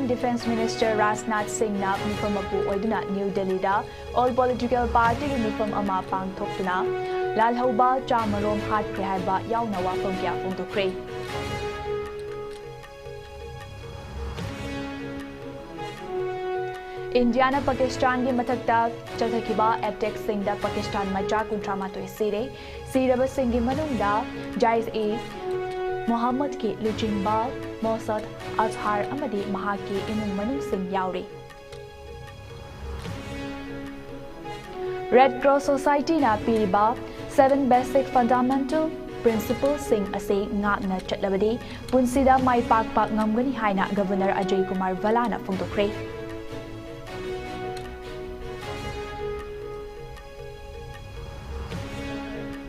Defense Minister Rajnath Singh na mifam apu oiduna New Delhi da all political party gi mifam ama pangthokna lalhauba chamarom hatkre haiba yauna wafam kya phongdokre. India na Pakistan ki mathakta chathakiba attack sing da Pakistan macha kuntramatoi siraba sing gi manungda Jais-e Muhammad ki Luchimba Mossad Azhar amadi mahaki imung manung sing yauri. Red Cross Society na piriba 7 basic fundamental principles sing ase ngakna chatlabadi punsida mai pak ngamgani haina Governor Ajay Kumar Valana phongdokre.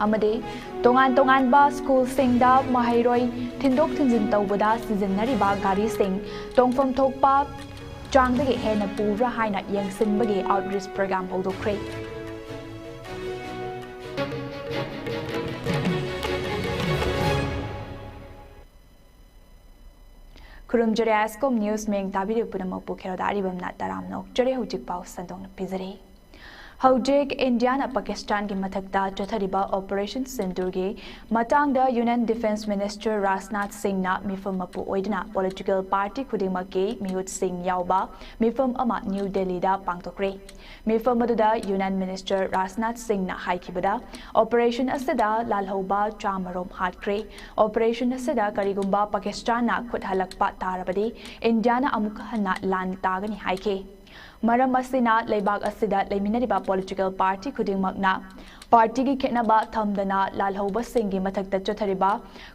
Amade tongan ba school sing da mahairoi thindok thinjin tawbada sizinari ba gari sing tongfam thokpa changdagi hena pura haina yangsin bagi outreach program hodokre. Kurum jare ISCOM news meng tabiri punamapu kherodari bamna taramnok jare hojik pau sandong pizare. Hojik India na Pakistan ki mathakta chathariba Operation Sindoor gi matang da Union Defense Minister Rajnath Singh na mifam mapu oidna political party khudingmak ki mihut sing yauba mifam ama New Delhi da pangtokre. Mifam aduda Union Minister Rajnath Singh na haikibada Operation asida lalhauba chamarom hatkre. Operation asida karigumba Pakistan na khudhalakpa tarabadi India na amukha na lan tagani haike. Maram asina leibak asida leiminariba political party khudingmakna party gi khenaba thamdana lalhauba singgi mathakta chathariba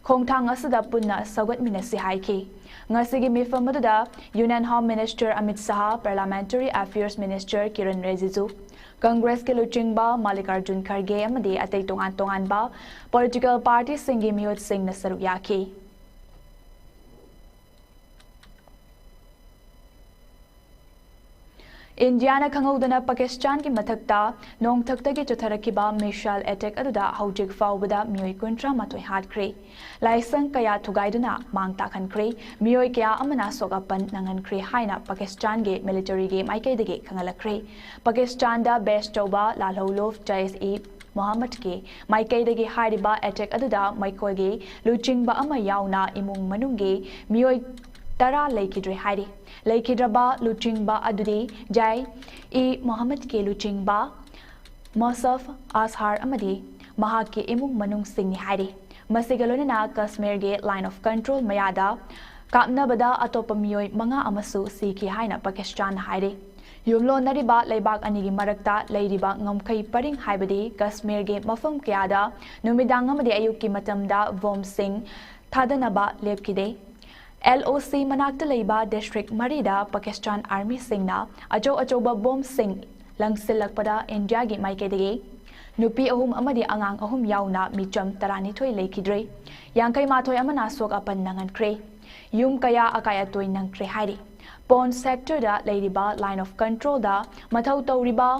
khongthang asida punna sagat minasi haiki ngasigi mifam aduda Union Home Minister Amit Shah, Parliamentary Affairs Minister Kiran Rijiju, Congress ke Luchingba Mallikarjun Kharge amadi atei tongan ba political party singgi mihut sing na saruk yaki. India na khangudana Pakistan ki mathakta nong thakta ki chatharakiba missile attack aduda hojik faubada mioi kuntra matoi hatkre laisang kaya thugaiduna mangta khankre mioi kya amana sogapan nangan kre haina Pakistan ge military ge maikai dege khangalakre Pakistan da best toba lalholof Jais-e Muhammad ke maikai dege hairiba attack aduda maikoi ge luchingba ama yauna imung manung ge mioi tara laikidre hairi laikidraba luchingba adudi Jais-e Muhammad ke luchingba Mossad Azhar amadi mahaki imung manung sing ni hairi masigalonina Kashmir ge line of control mayada kapnabada atopa mioi manga amasu siki haina Pakistan hairi yumlo nariba leibak anigi marakta leiriba ngamkai paring haibadi Kashmir ge mafam kyada numidang amadi ayuki matamda vom sing thadanaba lepkide LOC manakta leiba district marida Pakistan Army singna achoba bomb sing langsilakpada India gi maikadege nupi ahum amadi angang ahum yauna micham tarani thoi lekidre yangkai mathoi amana sok apan nangan kre yum kaya akaya toi nang kre hairi pon sector da leiriba line of control da mathau tawriba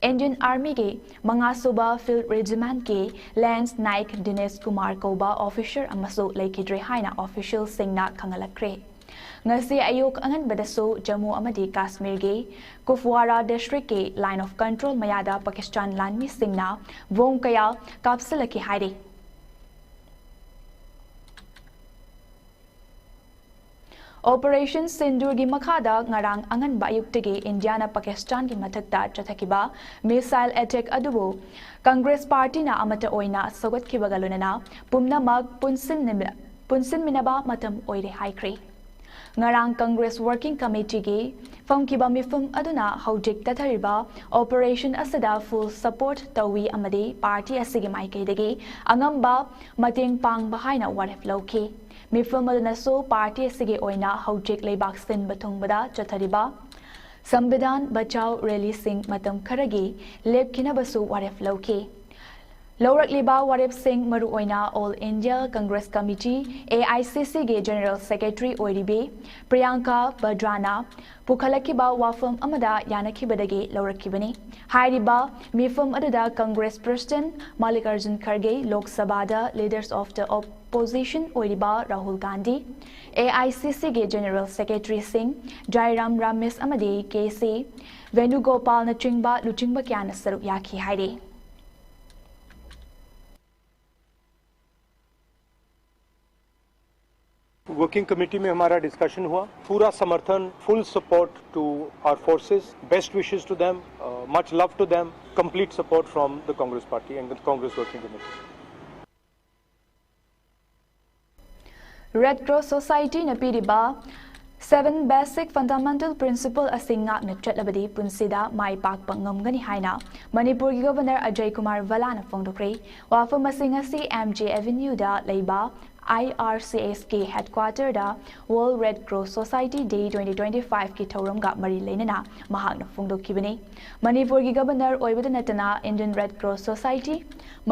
Indian Army ke Mangasuba Field Regiment ke Lance Naik Dinesh Kumar Koba officer amaso laikidre haina official singna khangalakre ngasi ayuk angan badaso Jammu amadi Kashmir ge Kupwara district ke line of control mayada Pakistan landmi singna vom kaya kapsalaki hairi Operation Sindoor gi makhada ngarang angan bayuktagi India na Pakistan gi mathakta chathakiba missile attack adubu Congress party na amata oina sogat kibagalunana pumnamak punsin minaba matam oire haikre ngarang Congress Working Committee gi famkiba mifum aduna hojik tathariba Operation asada full support tawi amadi party asigi maikaidagi angamba mating pang bahaina waref loki mifam aduna so party asigi oina hojik leibak sin bathungbada chathariba Sambidan Bachao rally sing matam kharagi lepkina basu waref loki Lawrakliba Warip Singh Maruoina All India Congress Committee AICC ge General Secretary Oiribi Priyanka Badrana Pukhalakiba Wafam Amada Yanakibadage Lawrakibani Hairiba Mifam Adada Congress President Mallikarjun Kharge Lok Sabhada Leaders of the Opposition Oiriba Rahul Gandhi AICC ge General Secretary Singh Jairam Ramesh Amade KC Venugopal Nachingba Luchingba Kyana Sarup Yaki Hairi working committee में हमारा discussion हुआ पूरा समर्थन full support to our forces best wishes to them much love to them complete support from the Congress party and the Congress working committee Red Cross Society न पीरिबा 7 basic fundamental principle asingak na chatlabadi punsida mai pak pangamgani haina Manipur gi governor Ajay Kumar Vala na phongdokre wafam asing asi MJ Avenue da leiba IRCSK headquarter da World Red Cross Society Day 2025 ki thoram ga mari leinana mahak na phongdokibani Manipur gi governor oibada natana Indian Red Cross Society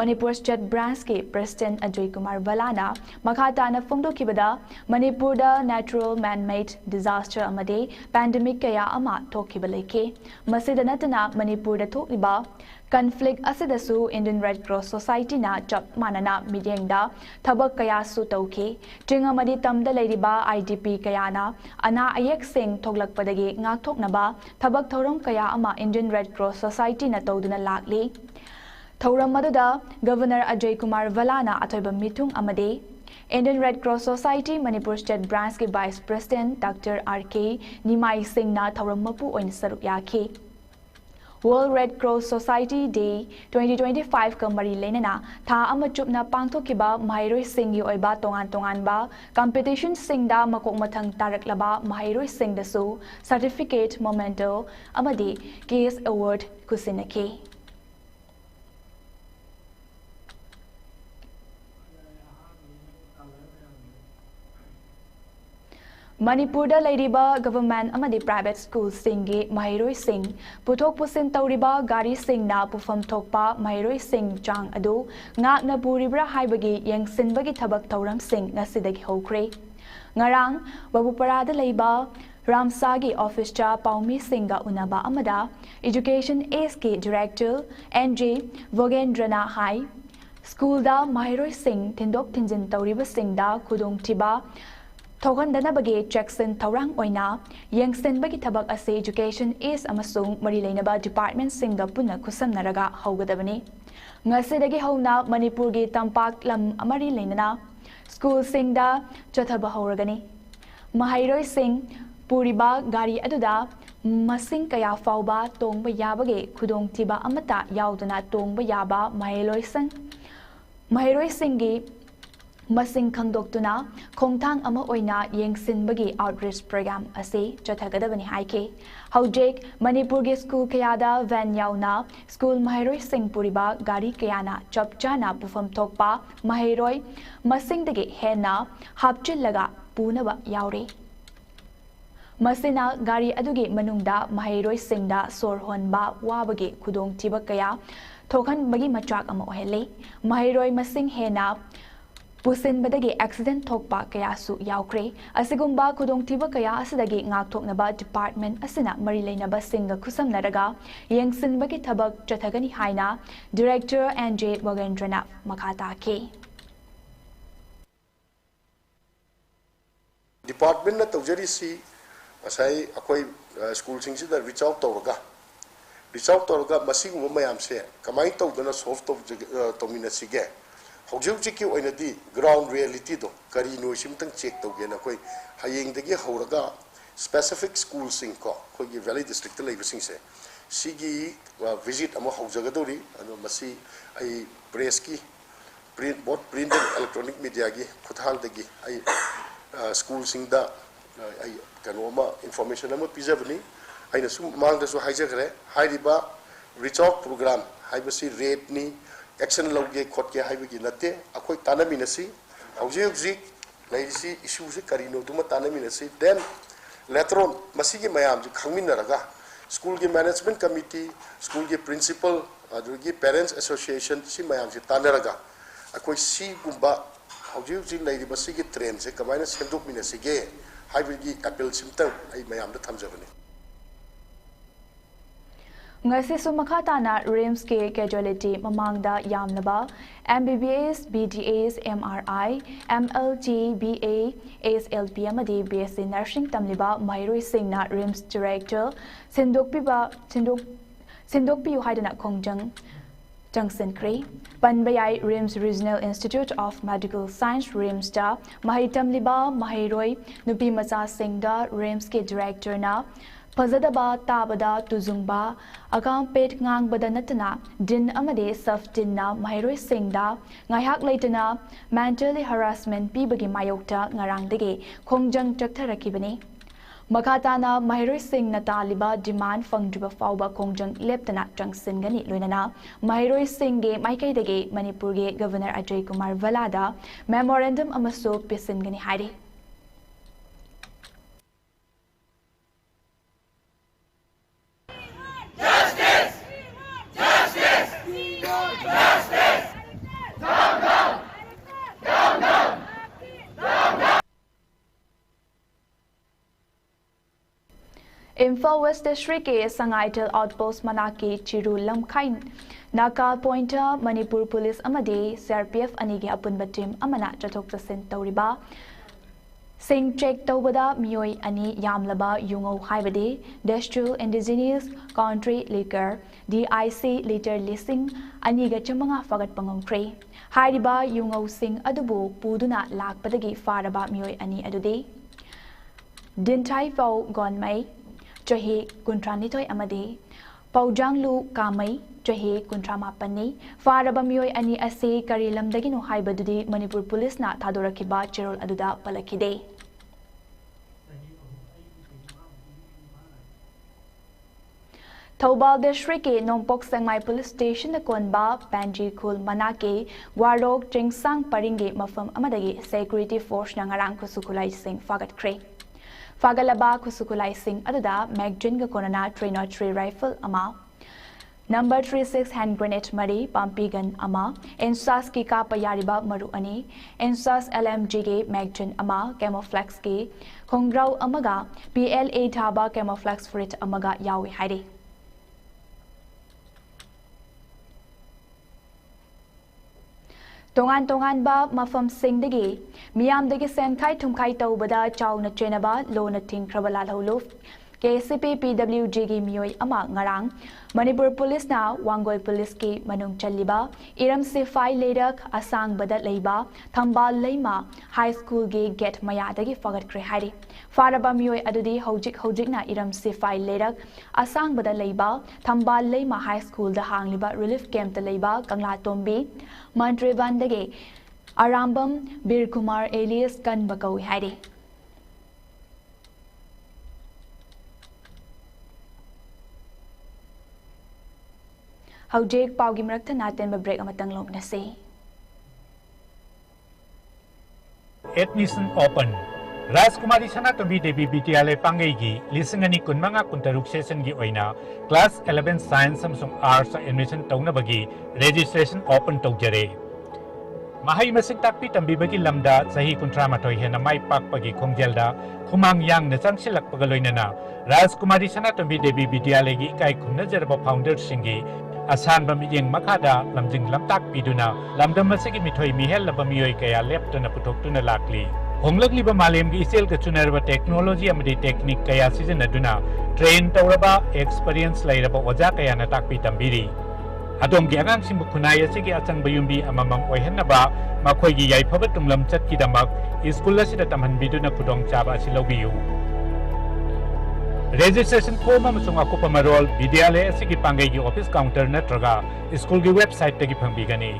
Manipur State Branch ke President Ajay Kumar Vala na makhata na phongdokibada Manipur da natural man-made disaster amade pandemic kaya ama thokiba leke masida natana Manipur da thokliba conflict asidasu Indian Red Cross Society na chap manana meeting da thabak kaya su tauke tinga madi tamda leiriba IDP kaya na ana ayek sing thoglakpadagi ngak thoknaba thabak thoram kaya ama Indian Red Cross Society na tawduna lakli thoram maduda Governor Ajay Kumar Vala na athoiba mitung amade Indian Red Cross Society Manipur State Branch ke Vice President Dr. RK Nimai Singh na thoram mapu oin sarup yakhi World Red Cross Society Day 2025 ka mari lenana tha ama chupna pangthokiba mahairoi singh gi oiba tongan ba competition sing da makok mathang taraklaba mahairoi singh da su certificate memento amadi case award kusinake Manipur da leiriba government amadi private schools singi mahairoi sing puthok pusin tauriba gari sing na pufam thokpa mahairoi sing chang adu ngak na puribra haibagi yengsinbagi thabak thauram sing ngasidagi hokre ngarang babupara da leiba Ramsagi office cha Paumi Singha unaba amada education ASK director NJ Vogendrana Hai school da mahairoi sing tindok tinjin tauriba sing da khudong tiba Thogan danabagi Jackson Taurang Oina Yangsen bagi thabak ase education is amasung marilainaba department singda punna kusam naraga haugadabani ngasidagi hauna Manipur gi tampak lam amari leinana school singda chathaba hauragani mahairoi sing puriba gari aduda masing kaya fauba tongba yabage khudong tiba amata yauduna tongba yaba mahairoi singi Masing khangdoktuna khongthang ama oina yengsinbagi outreach program ase chathagadabani haike haujek Manipur ge school kayada van yauna school mahairoi sing puriba gari kayana chapchana pufam thokpa mahairoi masingdagi hena hapchillaga punaba yaure masina gari adugi manungda mahairoi singda sor honba wabagi khudong tiba kaya thokhan bagi machak ama ohele mahairoi masing hena Pusin badagi accident thokpa kaya su yaukre asigumba khudong tiba kaya asidagi ngak thoknaba department asina mari leinaba singa khusam naraga yengsin bagi thabak chathagani haina director NJ Vogendrana makhata ke department na tawjari si asai akoi school sing si da reach out tawraga masing mo mayam se kamai tawdana solve to minasige Hojiki oina di ground reality do kari no simtang check to gena koi hayeng dagi horaga specific school sing ko koi gi valley district le sing se sigi visit amo hojagadori ano masi ai press ki print both print and electronic media gi khuthal dagi ai school sing da ai kanoma information amo pijabni aina sum mang da so haijagre hairiba reach out program haibasi rate ni action loge khotke haibagi nate akoi tanaminasi hauji laisi issue se karino tuma tanaminasi then later on masigi mayam ji khangminaraga school की management committee school की principal अदुगी parents association सी मयाम से तानरगा अखोई सी गुंबा हौजी हौजी लेरिबा सिगी train से कमायना सेमदोकमिनसिगे हाइब्रिडगी appeal सिमतंग आई मयाम दा थमजबनी ngasi sumakhatana rims ke casualty mamangda yamnaba MBBS BDAs MRI MLT BA ASLP amadi BSc nursing tamliba mairoi singna rims director sindokpi haidana khongjang Junction Kri Panbayai Rims Regional Institute of Medical Science Rims da Mahitam Liba Mahiroi Nupi Masa Singda Rims ke director na Pazadaba Tabada Tuzumba Agam Pet Ngang Badanatana Din Amade Saf Dinna Mahiroi Singda Ngayhak Laitana Mentally Harassment Pibagi Mayokta Ngarang Dege Khongjang Chaktarakibani Makatana Mahiroi Singh Nataliba demand Fangdriba Fauba Khongjang Leptana Junction Gani Lunana Mahiroi Singh ge Maikai Dege Manipur ge Governor Ajay Kumar Valada Memorandum Amaso Pisin Gani Haidi Info West District ke Sangaital Outpost Manaki Chiru Lamkhain Naka Pointer Manipur Police Amade CRPF Anigi Apunba Team Amana Chatok Chasin Tauriba Sing check Taubada Mioi Ani Yamlaba Yungo Haibade Destru Indigenous Country Liquor DIC Liter Listing Aniga Chamanga Fagat Pangong Kre Haidiba Yungo Sing Adubu Puduna Lakpadagi Faraba Mioi Ani Adude Dintai Fau Gonmai Chahe Kuntranitoy Amade Paujanglu Kamai Chahe Kuntramapani Faraba Mioi Ani Ase Karilam Dagino Haibadudi Manipur Police na Thadorakiba Cherol Aduda Palakide Thoubal District ke Nongpok Sangmai Police Station na Konba Panji Khul Manake Warok Chingsang Paringe Mafam Amadagi Security Force na ngarang kusukulay sing Fagat Kre Fagalaba kusukulay sing aduda Magjin ga konana 303 rifle ama Number 36 hand grenade mari pumpi gun ama Ensas ki kapa yariba maru ani Ensas LMG ge Magjin ama camouflage ke Khongrau amaga PLA dhaba camouflage frit amaga yawi haide Tongan tongan ba mafam sing degi miyam degi sen khai thum khai tau bada chaw na chenaba lo na ting krabala holo KCP PWG gi mioi ama ngarang Manipur Police na Wangoi Police ki manung chaliba Iram Sifai Ledak Asang bada leiba Thambal Leima High School gi get maya dagi fagat kre hari Faraba mioi adudi hojik na Iram Sifai Ledak Asang bada leiba Thambal Leima High School da hangliba relief camp da leiba Kangla Tombi Mantri Bandage Arambam Bir Kumar alias Kan Bakau hari Haujek Paugi Marakta natin break amatang lom na say. Admission open. Rajkumari Sanatombi Devi Bityalay Pangaygi lisingani kun mga kuntaruk session gi oina class 11 science samsung arts admission tawna bagi registration open tawjare. Mahay masing takpi tambi bagi lamda sahi kuntra matoy hena may pakpagi khongjelda khumang yang na changsilak pagaloy na Rajkumari Sanatombi Devi Bityalay gi kay khumna jarba founder singi Asan bamiyeng makada lamjing lamtak piduna lamdam masigi mithoi mihel labamiyoy kaya leptuna putoktuna lakli honglagli ba malem gi isel ka chunarba technology amadi technique kaya sijanaduna train tawraba experience lairaba oja kaya na takpi tambiri adom gi angang simbu khunai asigi achang bayumbi amamang oihanaba makhoi gi yaifaba tunglam chatki damak school asida tamhanbiduna khudong chaba asilobiyu Registration form amasung akupa marol Vidyalay asigi pangay gi office counter natraga school gi website tagi phangbigani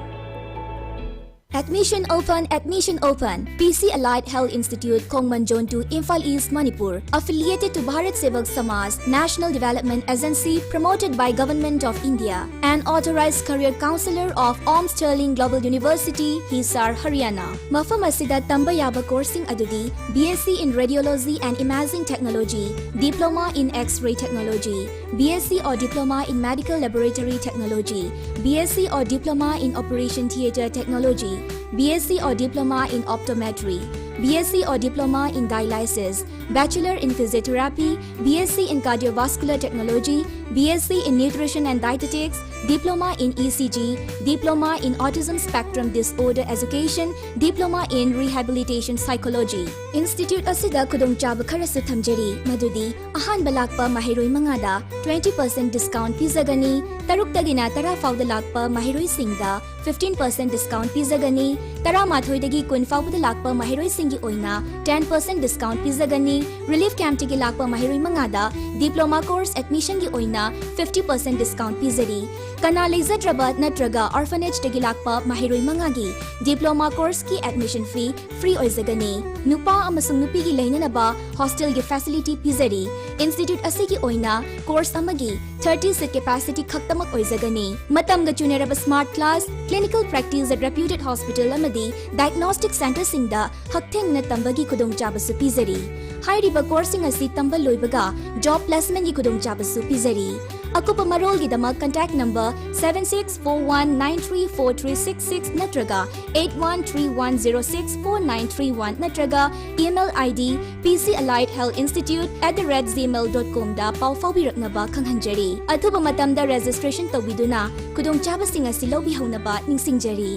Admission open, admission open. PC Allied Health Institute, Kongman Zone 2, Imphal East, Manipur. Affiliated to Bharat Sevak Samaj, National Development Agency, promoted by Government of India. And authorized career counselor of Om Sterling Global University, Hisar, Haryana. Mafam asida tamba yaba coursing adudi, BSc in Radiology and Imaging Technology, Diploma in X-ray Technology, BSc or Diploma in Medical Laboratory Technology, BSc or Diploma in Operation Theatre Technology, BSc or Diploma in Optometry, BSc or Diploma in Dialysis, Bachelor in Physiotherapy, BSc in Cardiovascular Technology, BSc in Nutrition and Dietetics, Diploma in ECG, Diploma in Autism Spectrum Disorder Education, Diploma in Rehabilitation Psychology. Institute asida khudongchaba kharasu thamjari madudi ahan balakpa mahiroi mangada 20% discount pizagani, taruktagina tara fawda lakpa mahiroi singda 15% discount pizagani, tara mathoidagi kun fawda lakpa mahiroi singi oina 10% discount pizagani, relief camp tigi lakpa mahiroi mangada diploma course admission gi oina 50% discount pizari. Kana Lezadrabat Natraga Orphanage Tegilakpa Mahiroi Mangagi Diploma Course ki admission fee free oizagani. Nupa amasung nupi gi lainanaba hostel gi facility pizari. Institute asigi oina course amagi 30 seat capacity khaktamak oizagani. Matam ga chunaraba smart class, clinical practice at reputed hospital amadi diagnostic center singda haktheng na tambagi kudong chabasu pizari. Hairiba coursing asi tambal loibaga job placement gi kudong chabasu pizari. Akupa marol gidama contact number 7641934366 natraga 8131064931 natraga email ID pcalliedhealthinstitute@gmail.com da pau fawbiraknaba khanghanjari. Athuba matamda registration tawbiduna kudongchaba singa silobi haunaba ningsingjari.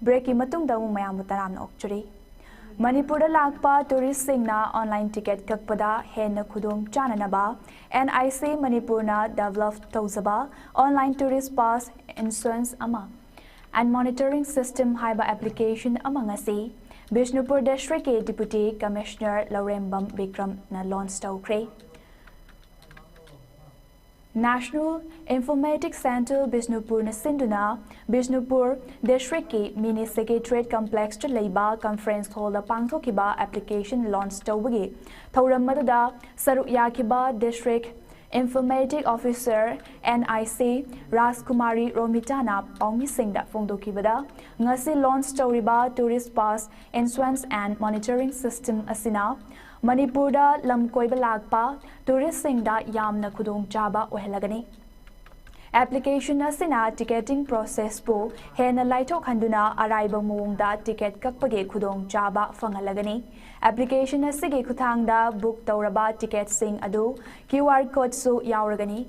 Break matungda mayam taram okchuri. Manipur lakpa tourist singna online ticket kakpada henna khudong chananaba NIC Manipurna develop tawzaba online tourist pass insurance ama and monitoring system haiba application amangasi Bishnupur District ke Deputy Commissioner Laurembam Bikram na launch tawkre. National Informatics Center Bishnupur na sinduna Bishnupur District ki Mini Secretariat Complex to Leiba Conference Hall da pangthokiba application launch tawbagi thauram maduda saruk yakiba District Informatic Officer NIC Rajkumari Romitana Paumi Singda Fongdokibada ngasi launch tawriba tourist pass insurance and monitoring system asina Manipurda lamkoiba lakpa tourist singda yamna khudong chaba ohelagani. Application asina ticketing process po hena laithok handuna arrival mongda ticket kakpage khudong chaba fangalagani. Application asige khuthangda book tawraba ticket sing adu QR code su yauragani.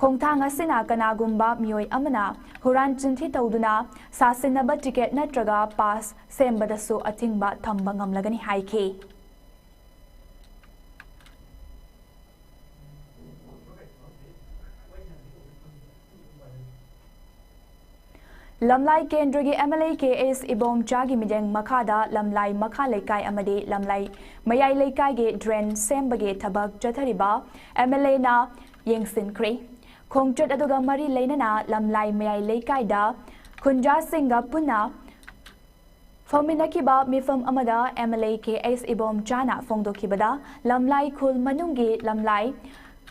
Khongthang asina kanagumba mioi amana huran chinthi tawduna sasinaba ticket natraga pass sembadasu athingba thamba ngamlagani haike. Lamlai Kendragi MLA KS Ibom Jagi Mideng Makada Lamlai Makha Lekai Amade Lamlai Mayai Lekai ge Dren Sembage Tabak Jatariba MLA na Yengsin Kre Kongchat Aduga Mari Lenana Lamlai Mayai Lekai da Kunja Singa Puna Fominakiba Mifam Amada MLA KS Ibom Jana Fongdokibada Lamlai Kul Manungi Lamlai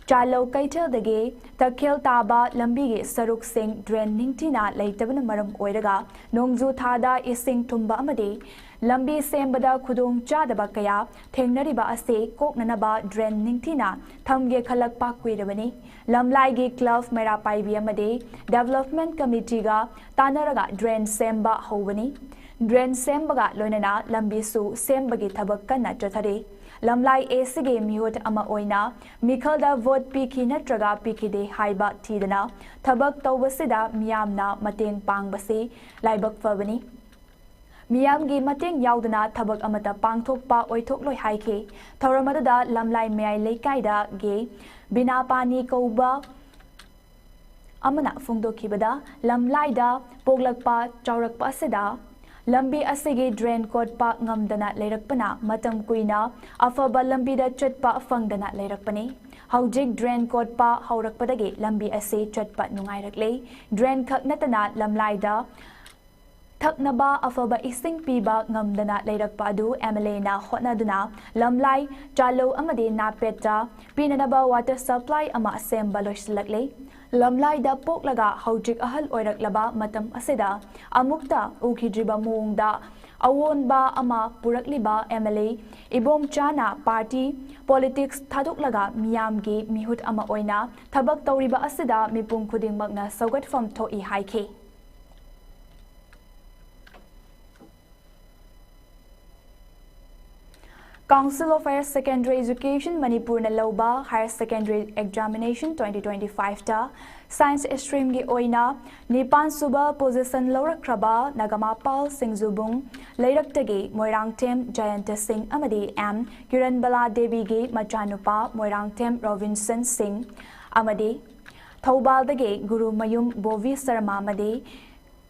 Chalo Kaitel dage Takil Taba Lambigi Saruk Singh Dren Ningtina Laitabana Maram Oiraga Nongzu Thada Ising Tumba Amade Lambi Sembada Kudung Chadaba Kaya Tengnariba Ase Koknanaba Dren Ningtina Thamge Khalak Pakwirabani Lamlai Gi Club Mera Paibi Amade Development Committee ga Tanaraga Dren Semba Hovani Dren Sembaga Loinana Lambi Su Sembagi Tabakana Jatare Lamlai Esige Mute Ama Oina, Mikalda vote Piki Natraga Piki de Haiba Tidana, Tabak Tawasida Miamna Mating Pang Basi, Laibak Fabani. Miamgi Mating Yaudana Tabak Amata Pangtok Pa Oitok Loi Haike, Tauramada Lamlai Mai Lekaida Gay, Binapani Koba Amana Fungdo Kibada, Lamlaida, Poglakpa, Chaurakpa Seda. Lambi asige drain code pa ngamdana leirakpana matam kuina afaba lambi da chatpa fangdana leirakpani Haujik drain kotpa haurakpadagi lambi ase chatpa nungairakle drain khak natana lamlaida thaknaba afaba ising piba ngamdana leirakpa adu MLA na hotnaduna lamlai chalo amade napeta pinanaba water supply ama assemble loislakle lamlai da poklaga haujik ahal oiraklaba matam aseda amukta ukidriba muungda awonba ama purakliba MLA ibom chana party politics thaduklaga miyamgi mihut ama oina thabak tawriba aseda mipung khudingmakna saugatfam thoi haike Council of Higher Secondary Education Manipur na lauba Higher Secondary Examination 2025 ta Science Stream gi oina Nipan suba position laurakraba Nagamapal Singjubung Leiraktage Moirangtem Jayanta Singh amadi M Kiranbala Devi gi machanupa Moirangtem Robinson Singh amadi Thoubaldage Guru Mayum Bovi Sarma amadi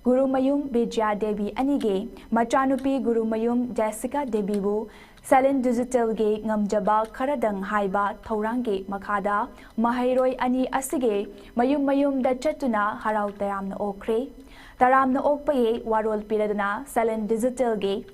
Guru Mayum Bijya Devi anige machanupi Guru Mayum Jessica Devi bu Salin Digital ge ngamjaba kharadang haiba thaurange makhada mahairoi ani asige mayum da chatuna harau taramna okre taramna okpaye warol piradana Salin Digital ge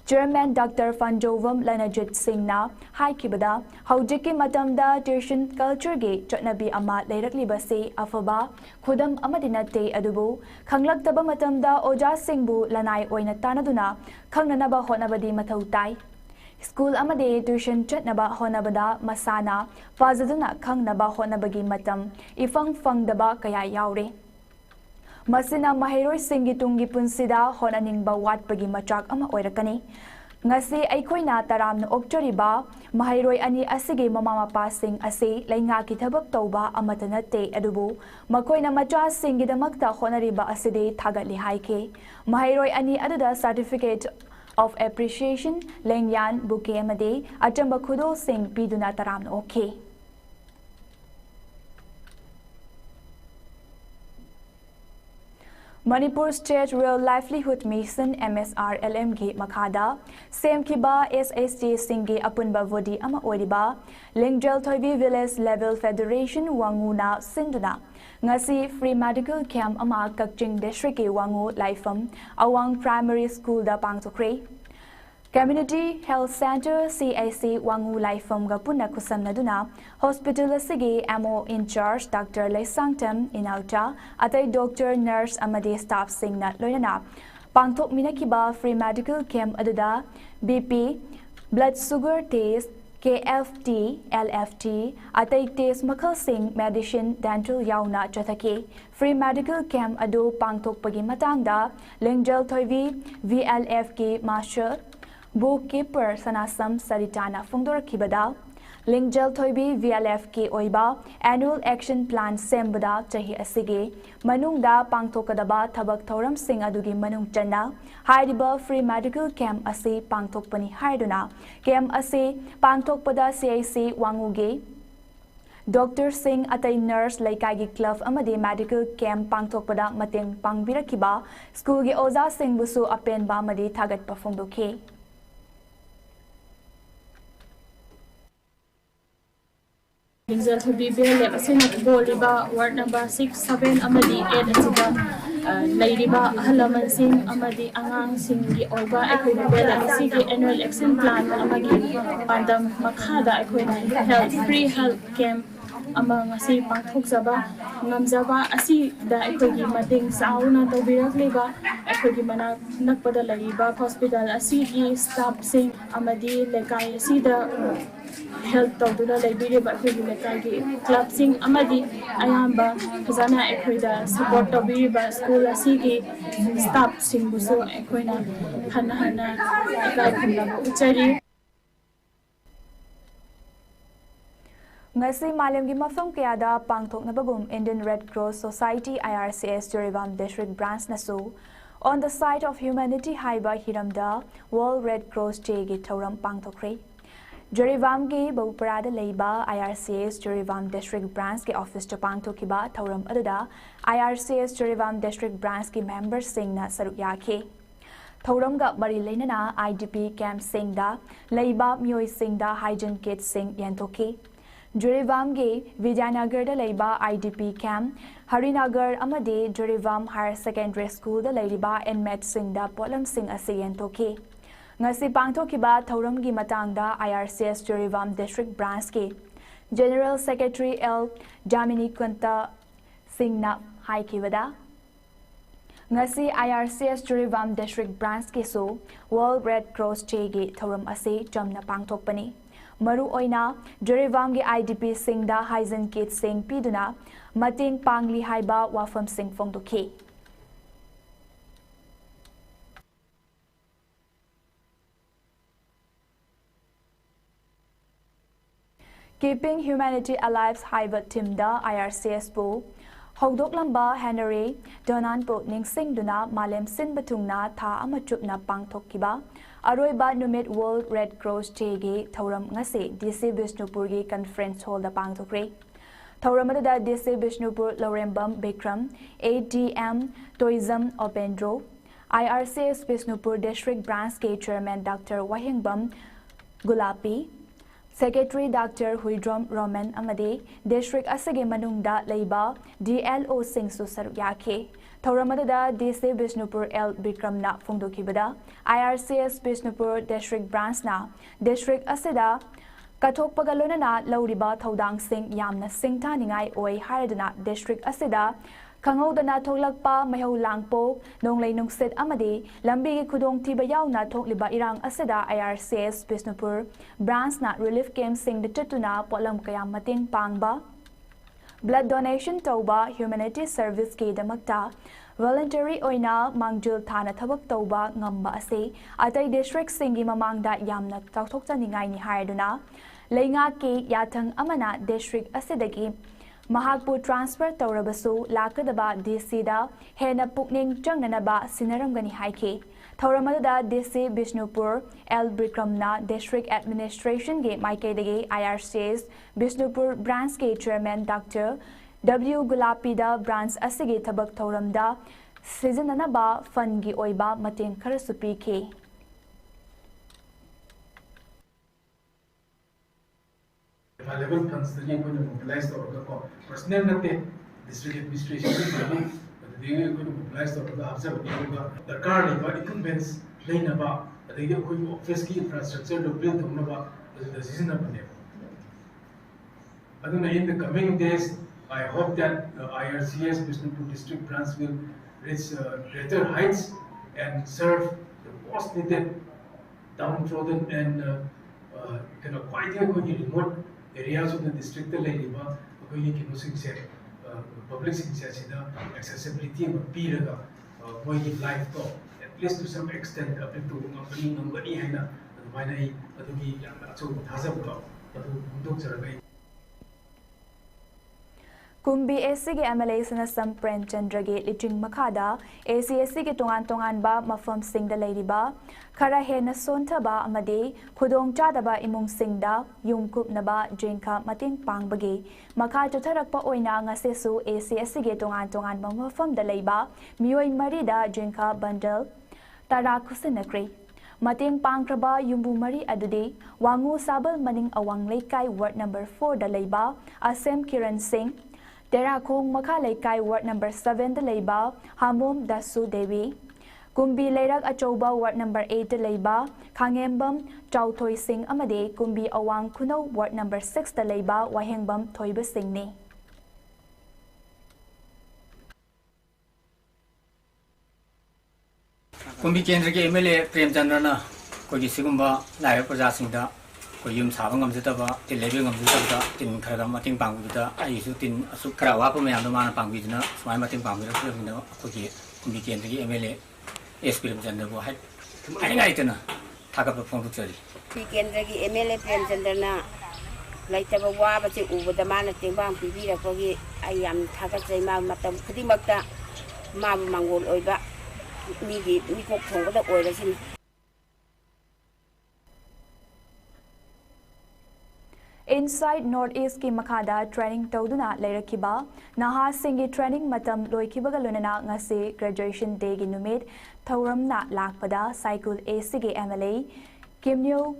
Chairman Dr. Fanjovam Lanajit Singh na haikibada haujiki matamda tuition culture ge chatnabi ama leirakliba se afaba khudam amadinate adubu khanglak matamda oja singbu lanai oina tanaduna khangnanaba honabadi mathautai School amade tuition chatnaba honabada masana fazaduna khangnaba honabagi matam ifang fangdaba kaya yaure masina mahairoi singi tungi punsida honaningba watpagi machak ama oirakani ngasi aikoina taramna okchariba mahairoi ani asige mama mapa sing ase lainga ki thabak tauba amatanate adubu makoina macha singidamakta honariba aside thagali haike mahairoi ani aduda certificate of appreciation lengyan buke amade achamba khudo sing piduna taramna okay Manipur State Rural Livelihood Mission MSRLM gi makhada semkiba SST singi apunba vodi ama oiriba Lingjel Thoibi Village Level Federation wanguna sinduna ngasi free medical camp ama Kakching District ki wangu laifam awang primary school da pangtokre Community Health Center CIC wangu laifam ga punna kusamnaduna hospital asigi MO in charge Dr. Laisangtem inauta atai doctor nurse amadi staff singna loinana pangthok minakiba free medical camp aduda BP blood sugar test KFT LFT atai test makhal sing medicine dental yauna chathake free medical camp adu pangthok pagi matangda Lingjel Thoivi VLF ki marshal bookkeeper Sanasam Saritana Fungdor Kibada Lingjel Thoibi VLF ki oiba annual action plan sembada chahi asige manungda pangthokadaba thabak thoram sing adugi manung channa hairiba free medical camp ase pangthokpani haiduna camp ase pangthokpada CIC wanguge Dr. Singh atai nurse laikagi club amadi medical camp pangthokpada mateng pangbirakiba school ge oza singh busu apen ba amadi thagat pafungdoke Lingjel Thoibi VLF asina boliba ward number 6 7 amadi 8 asida lairiba halaman sing amadi angang singi oiba ekoina VLF asigi annual action plan amagi pandam makhada ekoina health free health camp amang asi pangthokjaba ngamjaba asi da ekogi mating sauna tawbirakliba ekogi mana nakpada lariba hospital asigi staff sing amadi lekai asida health tawduna laibiriba ekogi lekai club sing amadi ayamba khazana ekoida support tawbiriba school asigi staff sing busu ekoina hana ekai khumla uchari ngasi malemgi mafam kayada pangthoknabagum Indian Red Cross Society IRCS Jorivam District Branch nasu on the site of humanity haiba hiramda World Red Cross Day gi thoram pangthokre Jorivam gi Bauparada leiba IRCS Jorivam District Branch ki office to pangthokiba thoram aduda IRCS Jorivam District Branch ki members singna saruk yakhe Thoramga bari leinana IDP camp singda leiba myoi singda hygiene kit sing yantoki Jurivam Vidyanagar da leiba IDP camp, Harinagar amadi Jurivam Higher Secondary School da leiba enmet sing da polam sing asiyan toki. Ngasi pangthokiba thoram gi matangda IRCS Jurivam District Branch ki General Secretary L. Jamini Kunta Singh na haikibada. Ngasi IRCS Jurivam District Branch ki so World Red Cross chegi thoram asi jamna pangthokpani. Maru oina Jurivam gi IDP Singh da Haizen Kit Singh piduna mating pangli haiba wafam Singh fongdoki. Keeping Humanity Alive Haiba Team da IRCS po Hogdok lamba Henry Donan po ning sing duna malem sin batungna tha amachup na pangthokkiba Aroiba numit World Red Cross chegi thoram ngase DC Bishnupur gi conference hall da pangthokre Thoram da DC Bishnupur Lorembam Bikram ADM Tourism Opendro IRCS Bishnupur District Branch ke Chairman Dr. Wahingbam Gulapi Secretary Dr. Huidrom Roman Amade, District Asage Manungda Leiba, DLO Singh Susar Yake, Thoramadada DC Bishnupur L. Bikramna Fungdokibada, IRCS Bishnupur District Branch na, District Aseda, Katok Pagalona Lauriba Thodang Singh Yamna Singh Taningai Oi Haradana District Aseda, Kangodana Tolakpa Maho Langpo, Nonglay Nungsit Amadi, Lambi Kudong Tibayaw na Tokliba Irang Aseda IRCS Bisnupur, Branch na Relief Camp Sing the Chituna Polam Kayam Mating Pangba, Blood Donation Toba, Humanity Service K Damakta, Voluntary Oina Mangjul Thana Tabak Toba Ngamba Ase, Atay District Singi Mamangda Yamna Tokta Ningay ni Haraduna, Lainga K Yatang Amana District Asedagi, Mahakpu transfer Taurabasu, Lakadaba DC da, Hena Pukning Changanaba, Sinaramgani Haike, Tauramada DC Bishnupur, L. Bikramna, District Administration Gate Maike de IRCS, Bishnupur Branch Gate Chairman Dr. W. Gulapida Branch Asige Tabak Tauramda, Sizananaba, Fungi Oiba, Matin Karasupi K. Available funds that you going to mobilize the order for personnel that the district administration but they are going to mobilize the order observe the car equipments line about they are going to office key infrastructure to build the season of in the coming days I hope that IRCS Bishnupur district branch will reach greater heights and serve the most needed downtrodden and quite remote areas of the district laiba akoi ki musing se public sector accessibility ma piraga moi ki life to at least to some extent up to company ngani haina adumai nai adugi yamna achu thasab to adu duk jaragai Kumbi ACG MLA Sanasam Pren Chandrage Liting Makada, ACSC Tongan Tongan Ba Mafam Sing the Lady Ba, Karahena Sontaba Amade, Kudong Chadaba Imung Singda, Yungkup Naba, Jinka Mating Pang Bagi, Makato Tarakpa Oina Ngasesu, ACSC Tongan Tongan Ba Mafam the Leba, Mioy Marida, Jinka Bundle, Tarakusinakri. Mating Pangkraba Yumbu Mari Adudi, Wangu Sabal Maning Awang Laikai Ward number 4 the Leba, Asem Kiran Singh, Terakong Makalaikai Ward number 7 the Leba, Hamum Dasu Devi, Kumbi Leirak Achoba Ward number 8 the Leba, Kangembam Chautoy Singh Amade, Kumbi Awang Kuno Ward number 6 the Leba, Wahengbam Toiba Singh ni. Kumbi Kendra ke MLA Prem Chandrana ko gi sigumba lai praja singda ko yum sabang ngam jeta ba te lebe ngam jeta ba tin khara mating pang bida ai su tin asu khara wa pa mayam mana pang bidna smai mating pang bida ko bida ko gi Kumbi Kendra ke MLA Prem Chandra ko hai ai ngai tena thaka pa phong chari Kumbi Kendra ke MLA Prem Chandrana lai ta ba wa ba che u ba da mana ting bang pi bi ra ko gi ai yam thaka chai ma matam khudi makta ma mangol oi ba mi kok thong ko da oi ra sin Inside Northeast ki Makada training tawduna leirakiba naha singi training matam loikibaga lunana ngasi graduation day gi numit thauramna lakpada cycle ACG MLA Kimnyo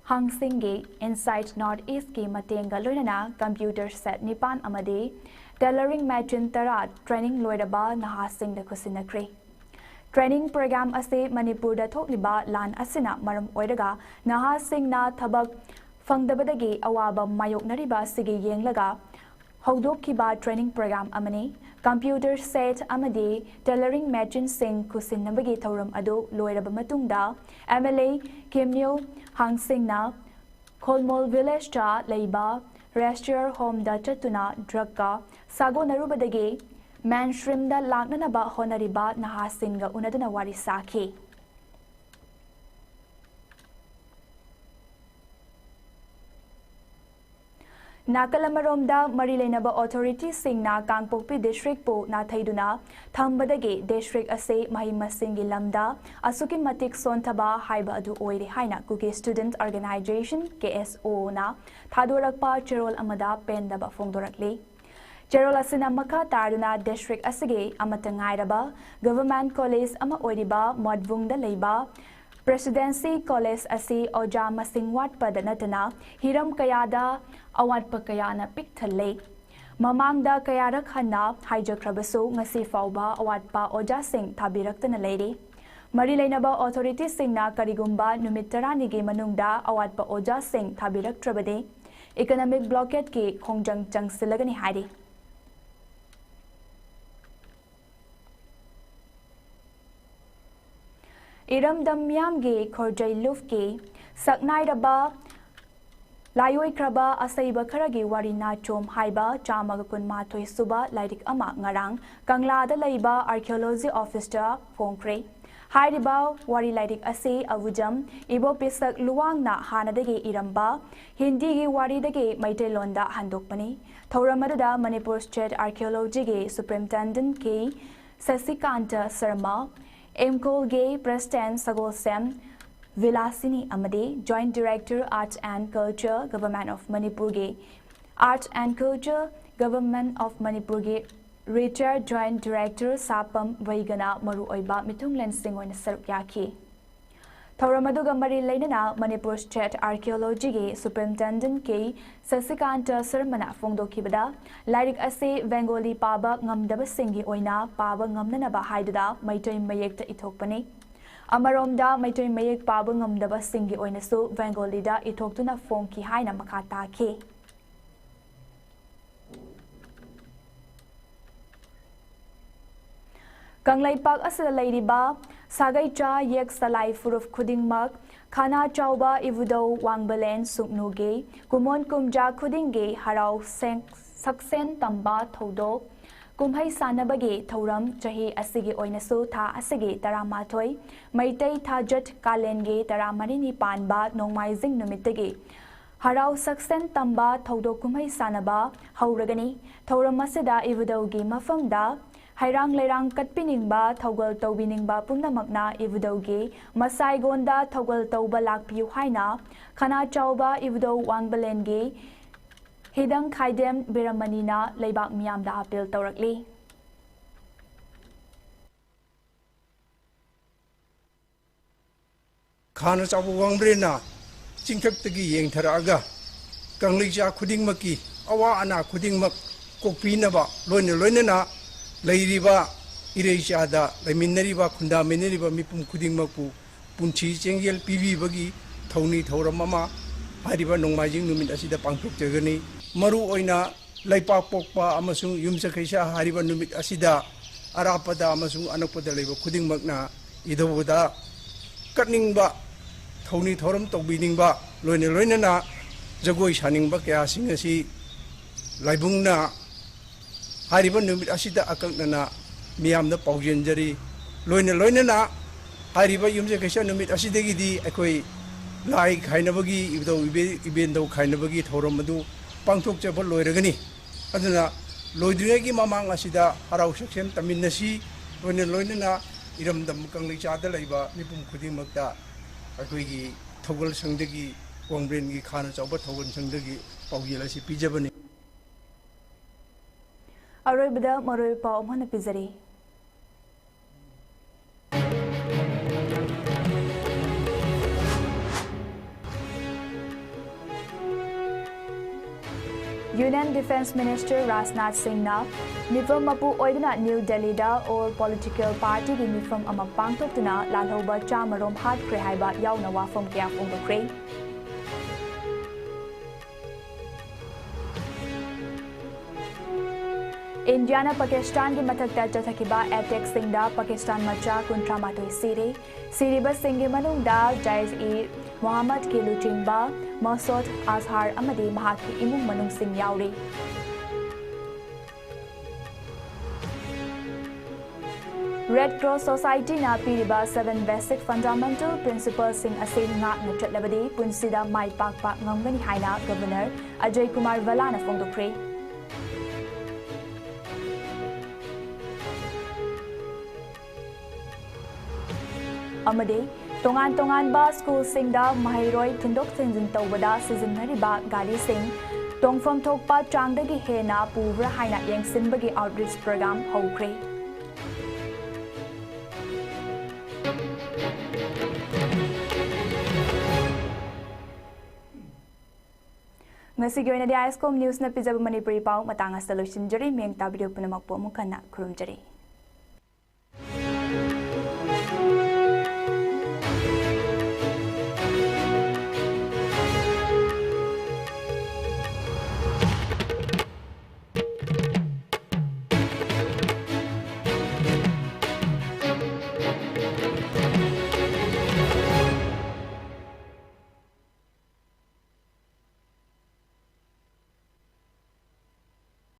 Hangsingi Insight North East ki matenga loinana computer set nipan amadi tailoring machine tara training loiraba nahasing da kusinakri. Training program ase Manipur da thokliba lan asina maram oiraga nahasing na thabak fangdabadagi awaba mayoknariba sige yenglaga Haudokiba training program amani computer set amadi tailoring machine sing kusin nabagi thauram adu loiraba matungda MLA Kimnyo Hangsing na Kolmol village cha leiba restaurant home da chatuna drug ka sago narubadagi mainstream da lagnanaba honariba nahasinga unaduna wari saki Nakalamaromda Marilenaba authority singna Kangpokpi district po na thaiduna thambadagi district ase mahimasingi lamda asuki matik sontaba haiba adu oire haina kuki student organization KSO na thadorakpa cherol amada pendaba fongdorakli Cherol asina makha taruna district asige amatangairaba government college ama oiriba modvungda leiba Presidency College asi oja masingwat padanatana hiram kayada awat pakayana pikthalle mamangda kayarak hanna haijakrabasu ngasi fauba awat pa oja sing thabiraktana leiri mari leinaba authority singna karigumba numit tarani ge manungda awat pa oja sing thabiraktrabade economic blockade ki khongjang changsilagani hairi Iram damyam ge khorjai luf ge saknai raba layoi kraba asaiba kharagi warina chom haiba chamaga kunma thoi suba lairik ama ngarang kangla da laiba archaeology officer phongkre hairiba wari lairik ase awujam ibo pisak luwang na hanadagi iramba hindi gi wari dagi maitelonda handokpani thauramada Manipur State Archaeology ge superintendent ke Sasikanta Sharma MCOL Gay President Sagol Sem Vilasini Amade Joint Director Arts and Culture Government of Manipur Gay Arts and Culture Government of Manipur Gay Retired Joint Director Sapam Vaigana Maru Oiba Mitunglen Singon Sarukyaki Thauramadu Mari Lainana Manipur State Archaeology Gay Superintendent K Sasikanta Sarmana Fongdokibada Lairik Ase Bengali Paba Ngamdaba Singi Oina Paba Ngamnanaba Haidada Maitoi Mayek Itokpani Amaromda Maitoi Mayek Paba Ngamdaba Singi Oinasu Bengali da Itoktuna Fongki Haina Makata Ke Kanglaipak asala leiriba sagai cha yek salai furuf khudingmak khana chauba ivudo wangbalen suknuge kumon kumja khudinge harau seng saksen tamba thodo kumhai sanabage thoram chahi asigi oinasu tha asigi taramathoi maitai thajat kalenge taramarini panba nongmaijing numitage harau saksen tamba thodo kumhai sanaba hauragani thoram asida ivudogi mafamda Hairang Lerang Katpiningba Togol Tobiningba Punamakna Ivudogi Masai Gonda Togol Toba Lakpiu Haina Kana Chauba Ivudo Wangbalenge Hidang Kaidem Biramanina Lebak Miamda Apil Torakli Kana Chabu Wangbrena Chingkaktagi Yeng Taraga Kanglija Kudingmaki Awa Ana Kudingmak Kokpinaba Loina Lairiba Ireishada, Laminariba, Kunda Mineriba, Mipum Kudingmaku, Punchi, Chengel, PV Bagi, Tony Tauramama, Hariba Nomajing Numit Asida Pankuk Jagani, Maru Oina, Laipa Pokpa, Amasung, Yumsakesha, Hariba Numit Asida, Arapada, Amasung, Anapada Leva, Kuding Magna, Idovoda, Cutningba, Tony Toram, Tobiningba, Loina, Jagoi Shaningba, Kasingasi, Laibungna. Hariban numit asida akaknana miyam na paujenjari loina na hariba yumse kaisa numit asidagi di akoi lai khainabagi ibdo ibendo khainabagi thoram adu pangthok chaba loiragani aduna loidringagi mamang asida harau section taminasi loina na iramdam kangli chada laiba mipum khudingmakta akoi gi thogol sangdagi kongbren gi khana chawba thogol sangdagi paujilasi pijabani Aroibada Maroi Pau Mana Pizari Defense Minister Rajnath Singh na mifam mapu oidna New Delhi da or political party gi mifam ama pangthoktuna lalhoba chamarom hat kre haiba yauna wafam kya phongkre India na Pakistan ki mathakta chathakiba attack singda Pakistan macha kuntramatoi siriba singge manungda Jais-e Muhammad ke luchingba Masood Azhar amadi mahaki imung manung sing yauri Red Cross Society na piriba 7 basic fundamental principles sing asin nga na chatlabadi punsida mai pakpa ngamgani haina Governor Ajay Kumar Vala na phongdokre amade tongan ba school singda mahairoi thindok thinjin tawbada sizinariba gari sing tongfam thokpa changdagi hena pubra haina yengsinbagi outreach program hokre ngasi goina di ISCOM news na pijab manipuri pau matanga solution jari meng ta video punamak po mukana kurum jari